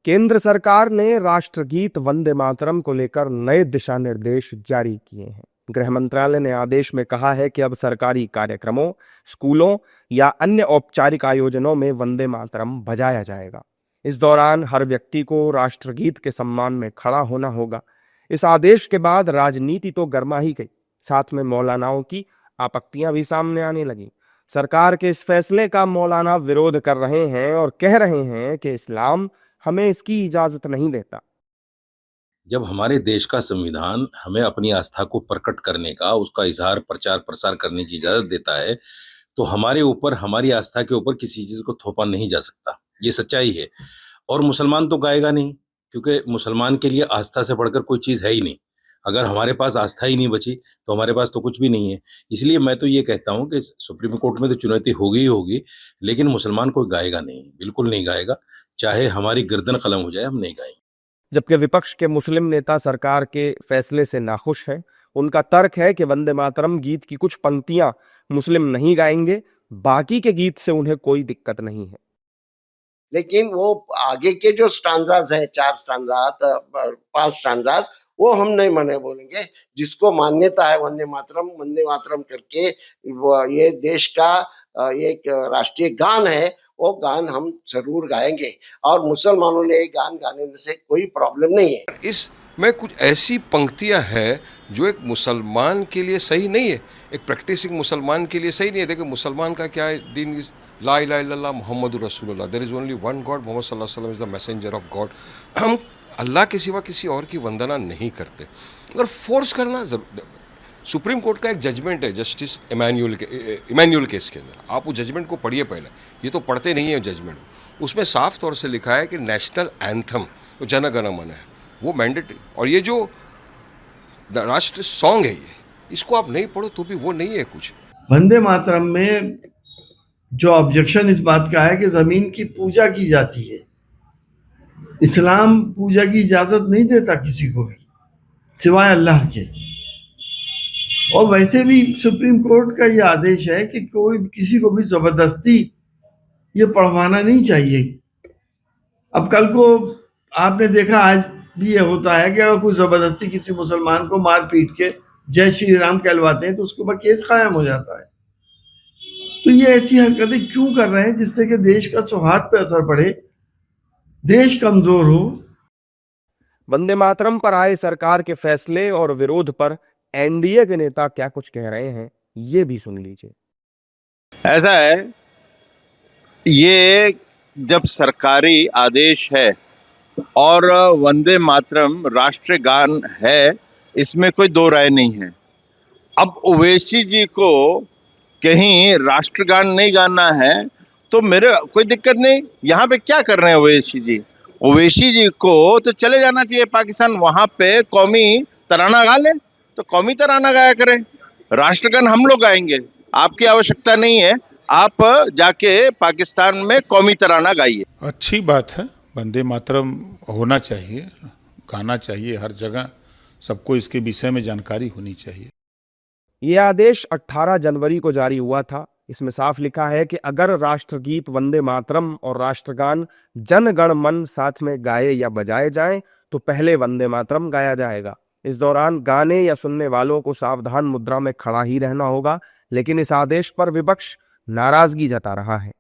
केंद्र सरकार ने राष्ट्रगीत वंदे मातरम को लेकर नए दिशा निर्देश जारी किए हैं। गृह मंत्रालय ने आदेश में कहा है कि अब सरकारी कार्यक्रमों, स्कूलों या अन्य औपचारिक आयोजनों में वंदे मातरम बजाया जाएगा। इस दौरान हर व्यक्ति को राष्ट्रगीत के सम्मान में खड़ा होना होगा। इस आदेश के बाद राजनीति तो गर्मा ही गई, साथ में मौलानाओं की आपत्तियां भी सामने आने लगी। सरकार के इस फैसले का मौलाना विरोध कर रहे हैं और कह रहे हैं कि इस्लाम हमें इसकी इजाजत नहीं देता। जब हमारे देश का संविधान हमें अपनी आस्था को प्रकट करने का, उसका इजहार प्रचार प्रसार करने की इजाजत देता है, तो हमारे ऊपर, हमारी आस्था के ऊपर किसी चीज को थोपा नहीं जा सकता। ये सच्चाई है। और मुसलमान तो गाएगा नहीं, क्योंकि मुसलमान के लिए आस्था से बढ़कर कोई चीज है ही नहीं। अगर हमारे पास आस्था ही नहीं बची तो हमारे पास तो कुछ भी नहीं है। इसलिए मैं तो ये कहता हूं कि सुप्रीम कोर्ट में तो चुनौती होगी ही होगी, लेकिन मुसलमान कोई गाएगा नहीं, बिल्कुल नहीं गाएगा। चाहे हमारी गर्दन कलम हो जाए, हम नहीं गाएंगे। जबकि विपक्ष के मुस्लिम नेता सरकार के फैसले से नाखुश हैं। उनका तर्क है कि वंदे मातरम गीत की कुछ पंक्तियां मुस्लिम नहीं गाएंगे, बाकी के गीत से उन्हें कोई दिक्कत नहीं है। लेकिन वो आगे के जो स्टांजाज हैं, 4 स्टांजाज, 5 स्टांजाज, वो हम नहीं मने बोलेंगे। जिसको मान्यता है वंदे मातरम करके, ये देश का एक राष्ट्रीय गान है, वो गान हम जरूर गाएंगे और मुसलमानों ने ये गान गाने में से कोई प्रॉब्लम नहीं है। इसमें कुछ ऐसी पंक्तियां हैं जो एक मुसलमान के लिए सही नहीं है, एक प्रैक्टिसिंग मुसलमान के लिए सही नहीं है। देखो, मुसलमान का क्या है, दिन ला इलाहा इल्लल्लाह मुहम्मदुर रसूलुल्लाह, there is only one God, Muhammad सल्लल्लाहु अलैहि वसल्लम is the messenger of God. हम अल्लाह के सिवा किसी और की वंदना नहीं करते। अगर फोर्स करना सुप्रीम कोर्ट का एक जजमेंट है, जस्टिस इमैनुअल केस के अंदर, आप उस जजमेंट को पढ़िए पहले। ये तो पढ़ते नहीं है जजमेंट, उसमें साफ तौर से लिखा है कि नेशनल एंथम जो जन गण मन है वो मैंडेटरी, और ये जो राष्ट्र सॉन्ग है, ये इसको आप नहीं पढ़ो तो भी वो नहीं है कुछ। वंदे मातरम में जो ऑब्जेक्शन इस बात का है कि जमीन की पूजा की जाती है। इस्लाम पूजा की इजाजत नहीं देता किसी को भी सिवाय अल्लाह के। और वैसे भी सुप्रीम कोर्ट का ये आदेश है कि कोई किसी को भी जबरदस्ती ये पढ़वाना नहीं चाहिए। अब कल को आपने देखा, आज भी ये होता है कि अगर कोई जबरदस्ती किसी मुसलमान को मार पीट के जय श्री राम कहलवाते हैं तो उसके ऊपर केस कायम हो जाता है। तो ये ऐसी हरकतें क्यों कर रहे हैं जिससे कि देश का सौहार्द पे असर पड़े, देश कमजोर हो। वंदे मातरम पर आए सरकार के फैसले और विरोध पर एनडीए के नेता क्या कुछ कह रहे हैं, ये भी सुन लीजिए। ऐसा है, ये जब सरकारी आदेश है और वंदे मातरम राष्ट्रीय गान है, इसमें कोई दो राय नहीं है। अब ओवैसी जी को कहीं राष्ट्रगान नहीं गाना है तो मेरे कोई दिक्कत नहीं। यहाँ पे क्या कर रहे हैं ओवैसी जी? ओवैसी जी को तो चले जाना चाहिए पाकिस्तान, वहां पे कौमी तराना गा ले तो कौमी तराना गाया करें, राष्ट्रगान हम लोग गाएंगे। आपकी आवश्यकता नहीं है, आप जाके पाकिस्तान में कौमी तराना गाइए। अच्छी बात है, वंदे मातरम होना चाहिए, गाना चाहिए हर जगह, सबको इसके विषय में जानकारी होनी चाहिए। ये आदेश 18 जनवरी को जारी हुआ था। इसमें साफ लिखा है कि अगर राष्ट्रगीत वंदे मातरम और राष्ट्रगान जन गण मन साथ में गाए या बजाए जाएं तो पहले वंदे मातरम गाया जाएगा। इस दौरान गाने या सुनने वालों को सावधान मुद्रा में खड़ा ही रहना होगा, लेकिन इस आदेश पर विपक्ष नाराजगी जता रहा है।